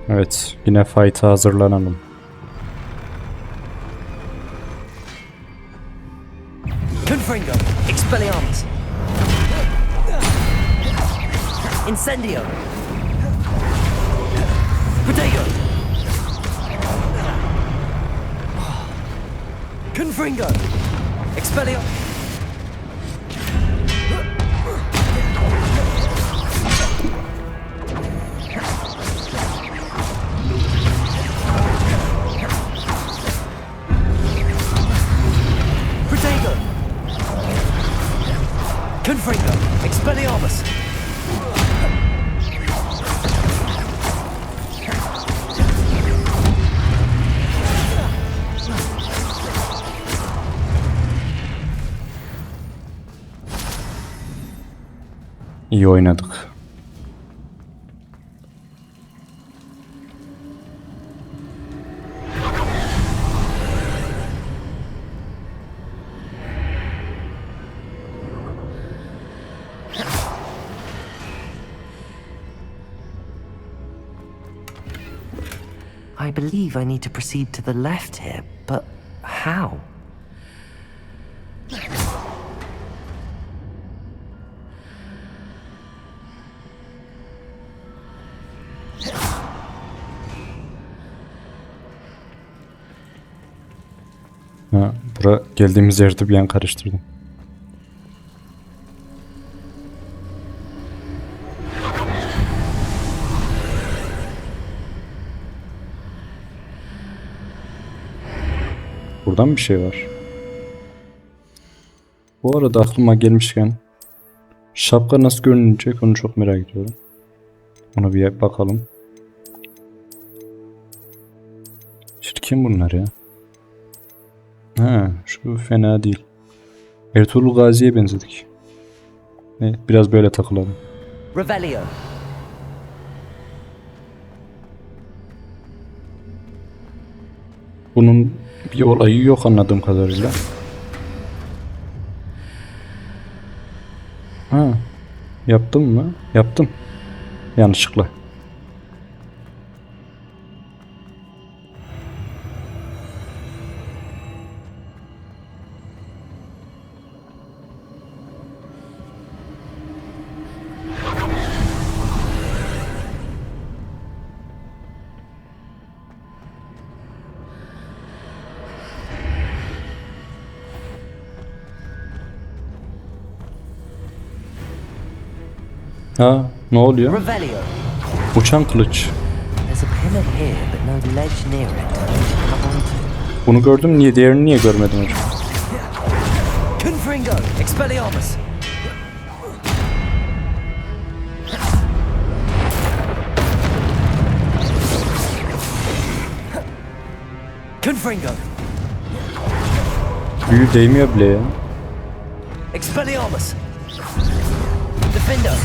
Evet, yine fight'a hazırlanalım. Confringo! Expelliarmus! Incendio! Protego! Confringo! Expelliarmus! Confringo! Expelliarmus! İyi oynadık. I believe I need to proceed to the left here, but how? Ha, geldiğimiz yerde bir an karıştırdım. Buradan bir şey var. Bu arada aklıma gelmişken şapka nasıl görünecek onu çok merak ediyorum. Ona bir bakalım. Çirkin bunlar ya. Ha, şu fena değil. Ertuğrul Gazi'ye benzedik. Evet, biraz böyle takılalım. Revelio! Bunun bir olayı yok anladığım kadarıyla. Ha, yaptım mı? Yaptım. Yanlışlıkla. Ha, ne oluyor? Revelio! Uçan kılıç. There's a pillar here, but no ledge near it. Come on to. Bunu gördüm, diğerini niye görmedim hocam? Confringo! Expelliarmus! Confringo! Büyü değmiyor bile ya. Expelliarmus! Defender!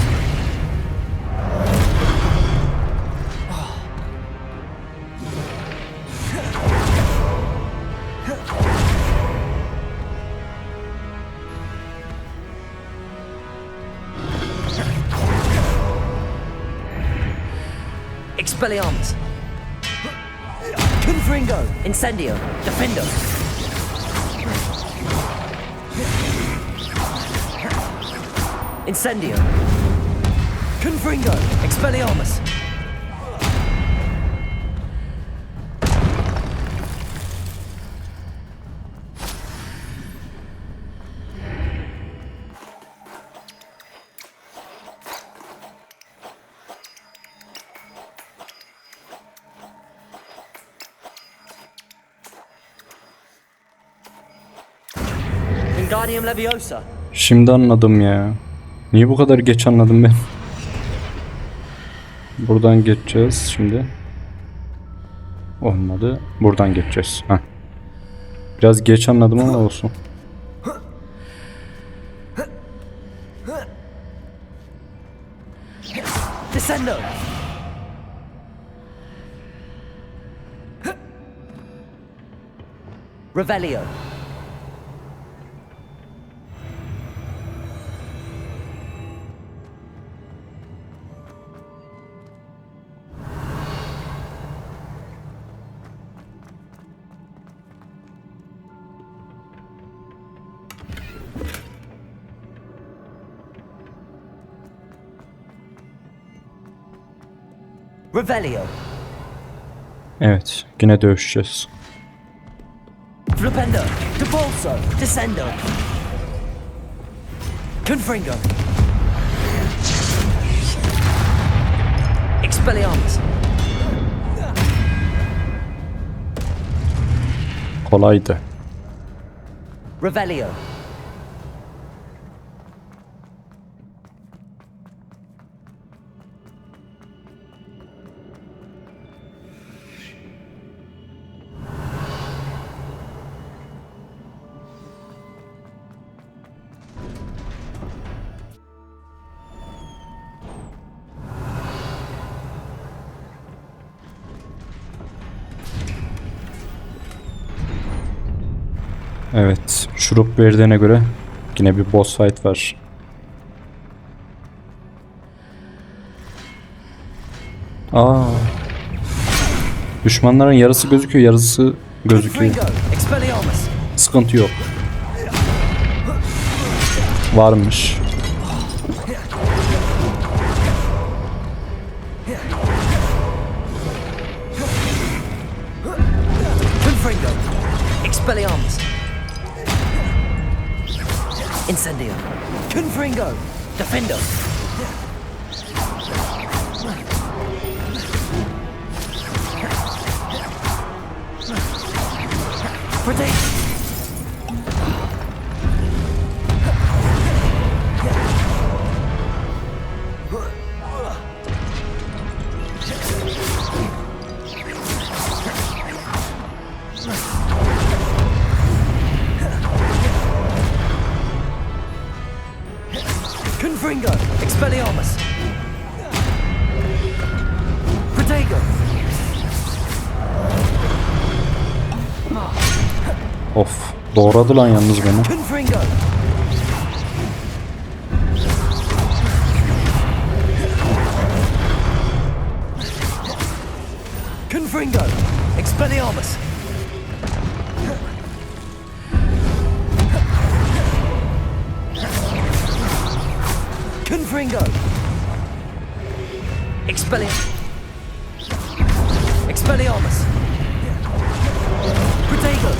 Expelliarmus! Confringo! Incendio! Defender! Incendio! Confringo! Expelliarmus! Wingardium Leviosa! Şimdi anladım ya. Niye bu kadar geç anladım ben? Buradan geçeceğiz şimdi. Olmadı. Buradan geçeceğiz. Heh. Biraz geç anladım ama olsun. Descendo! Revelio! Revelio! Evet. Yine dövüşeceğiz. Flipendo! Depulso! Descendo! Confringo! Expelliarmus! Kolaydı. Revelio! Evet. Şurup verdiğine göre yine bir boss fight var. Aa. Düşmanların yarısı gözüküyor, yarısı gözüküyor. Sıkıntı yok. Varmış. Expelliarmus! Incendio! Confringo! Defendo! Protect! Confringo! Expelliarmus! Protego! Of. Doğradı lan yalnız beni. Confringo! Confringo! Expelliarmus! Confringo! Expelliarmus! Protego!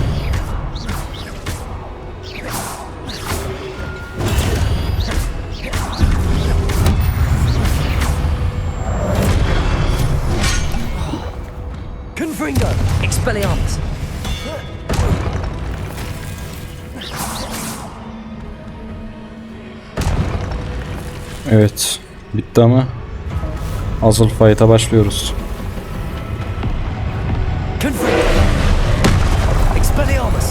Confringo! Expelliarmus! Evet. Bitti ama asıl fight'a başlıyoruz. Confringo! Expelliarmus!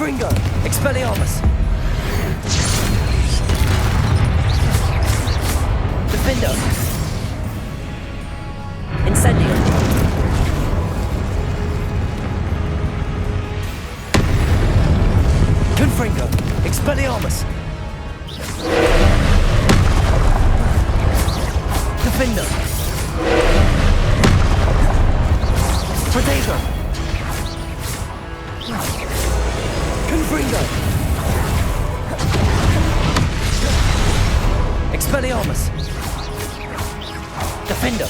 Confringo! Expelliarmus! Defendo! Incendio! Confringo! Expelliarmus! Defendo! Protego! Confringo! Expelliarmus! Defendo!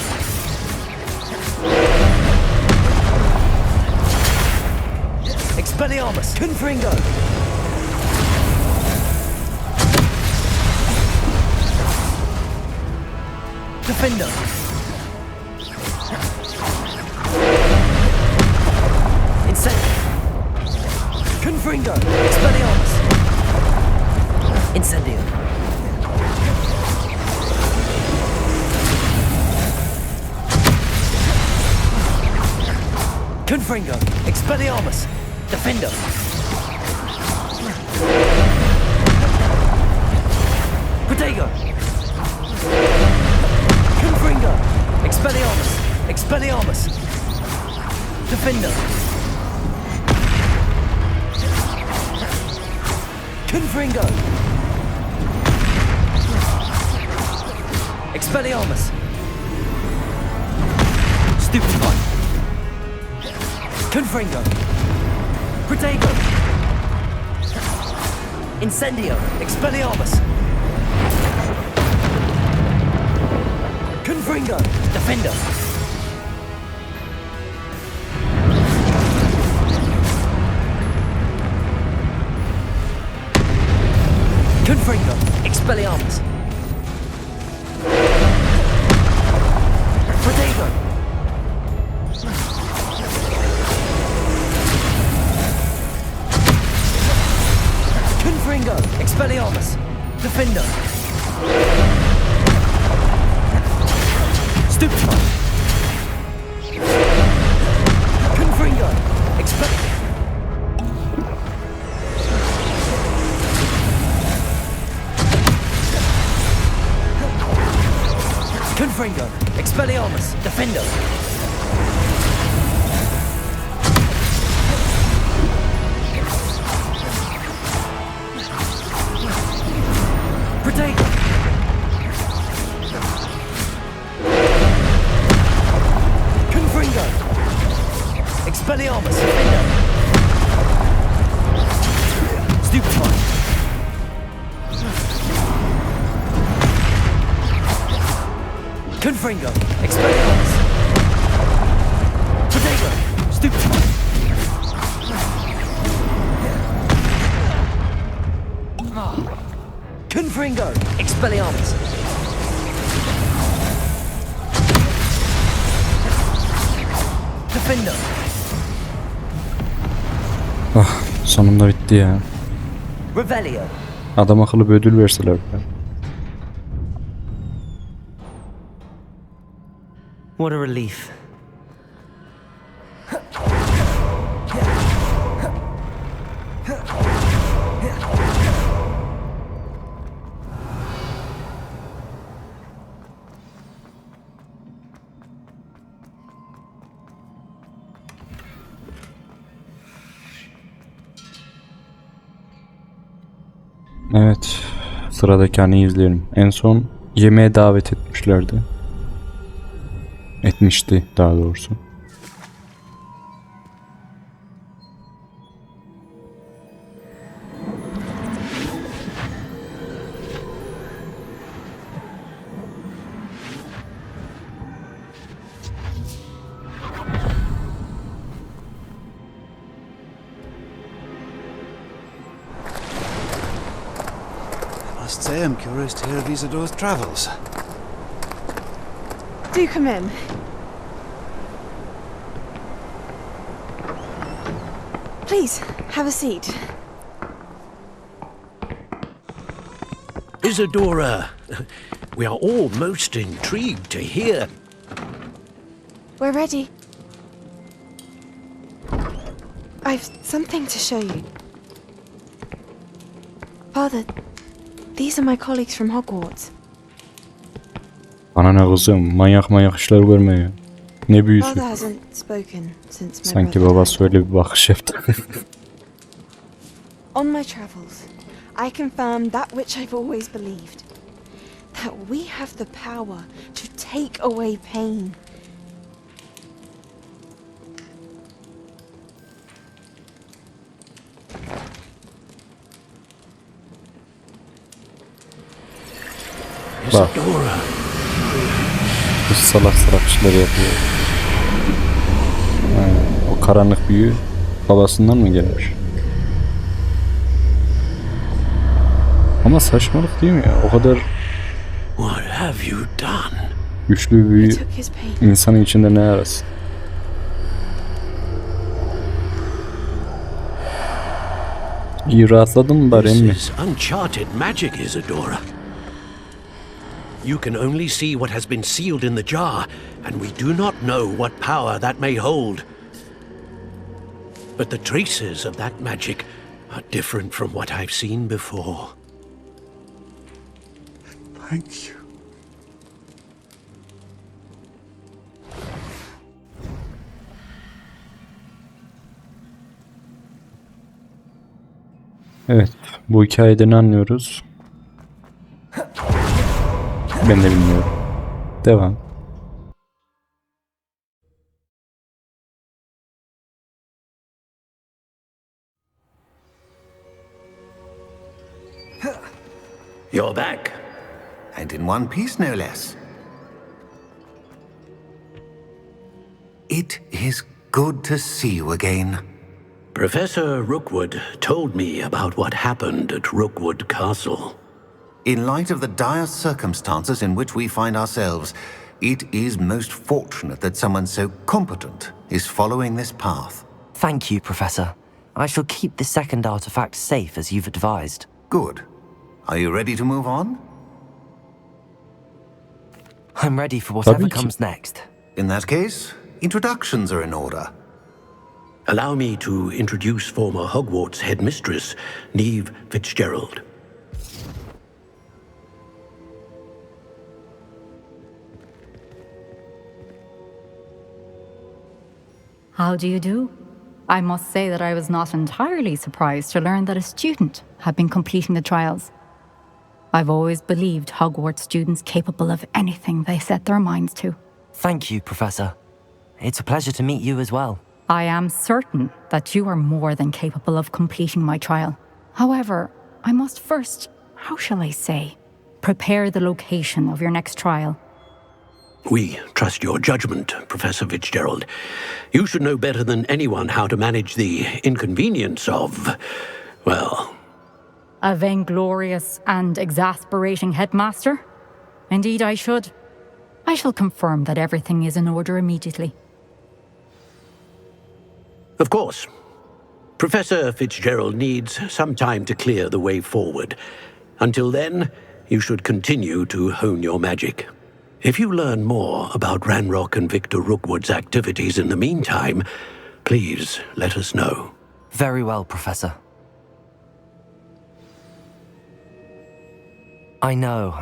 Expelliarmus! Confringo! Defendo! Incendio! Confringo! Expelliarmus! Incendio! Confringo! Expelliarmus! Defendo! Protego! Confringo! Expelliarmus! Expelliarmus! Defendo! Confringo! Expelliarmus! Stupefy! Confringo! Protego! Incendio! Expelliarmus! Confringo! Defendo! Confringo! Expelliarmus! Protego! Confringo! Expelliarmus! Defendo! Stupefy! Confringo! Confringo! Expelliarmus! Defendo! Protego! Confringo! Expelliarmus! Defendo! Stupefy! Confringo! Expelliarmus! Protego! Stupefy! Confringo! Expelliarmus! Defendo! Ah, sonunda bitti ya. Revelio! Adam akıllı bir ödül verseler be. What a relief. Evet, sıradaki anı izleyelim. En son yemeğe davet etmişlerdi. Etmişti daha doğrusu. I must say I'm curious to hear of Isidore's travels. Do come in. Please, have a seat. Isadora, we are all most intrigued to hear. We're ready. I've something to show you. Father, these are my colleagues from Hogwarts. Bana ne kızım? Manyak işler görmeye. Ne büyüsü. Father hasn't spoken since my Sanki brother babası öyle bir bakış yaptı. On my travels, I confirmed that which I've always believed. That we have the power to take away pain. Bak. Bu salak işler yapıyor. Ha, o karanlık büyü babasından mı gelmiş? Ama saçmalık değil mi ya? O kadar güçlü bir büyü insanın içinde ne arasın? İyi rahatladın mı bari emmi? This is uncharted magic, Isadora. You can only see what has been sealed in the jar, and we do not know what power that may hold. But the traces of that magic are different from what I've seen before. Thank you. Evet, bu hikayede ne anlıyoruz? Ben de bilmiyorum. Devam. You're back. And in one piece, no less. It is good to see you again. Professor Rookwood told me about what happened at Rookwood Castle. In light of the dire circumstances in which we find ourselves, it is most fortunate that someone so competent is following this path. Thank you, Professor. I shall keep the second artifact safe as you've advised. Good. Are you ready to move on? I'm ready for whatever comes next. In that case, introductions are in order. Allow me to introduce former Hogwarts headmistress, Neve Fitzgerald. How do you do? I must say that I was not entirely surprised to learn that a student had been completing the trials. I've always believed Hogwarts students capable of anything they set their minds to. Thank you, Professor. It's a pleasure to meet you as well. I am certain that you are more than capable of completing my trial. However, I must first, how shall I say, prepare the location of your next trial. We trust your judgment, Professor Fitzgerald. You should know better than anyone how to manage the inconvenience of, well... A vainglorious and exasperating headmaster? Indeed I should. I shall confirm that everything is in order immediately. Of course. Professor Fitzgerald needs some time to clear the way forward. Until then, you should continue to hone your magic. If you learn more about Ranrock and Victor Rookwood's activities in the meantime, please let us know. Very well, Professor. I know.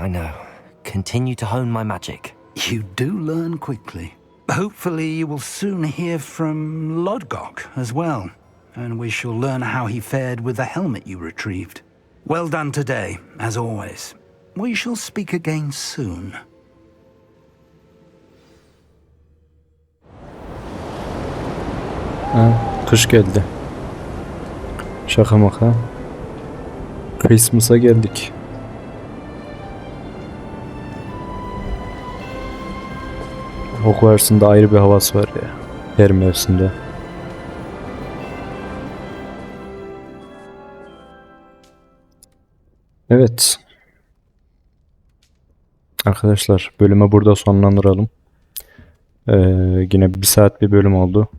Continue to hone my magic. You do learn quickly. Hopefully you will soon hear from Lodgok as well, and we shall learn how he fared with the helmet you retrieved. Well done today, as always. We shall speak again soon. Kış geldi. Şaka maka. Christmas'a geldik. Hogwarts'ın da ayrı bir havası var ya. Her mevsimde. Evet. Arkadaşlar bölümü burada sonlandıralım. Yine 1 saat bir bölüm oldu.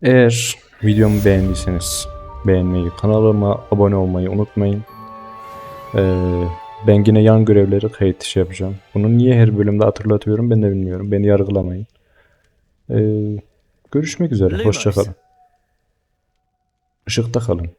Eğer videomu beğendiyseniz beğenmeyi, kanalıma abone olmayı unutmayın. Ben yine yan görevleri kayıt dışı yapacağım. Bunu niye her bölümde hatırlatıyorum ben de bilmiyorum. Beni yargılamayın. Görüşmek üzere. Hoşça kalın. Işıkta kalın.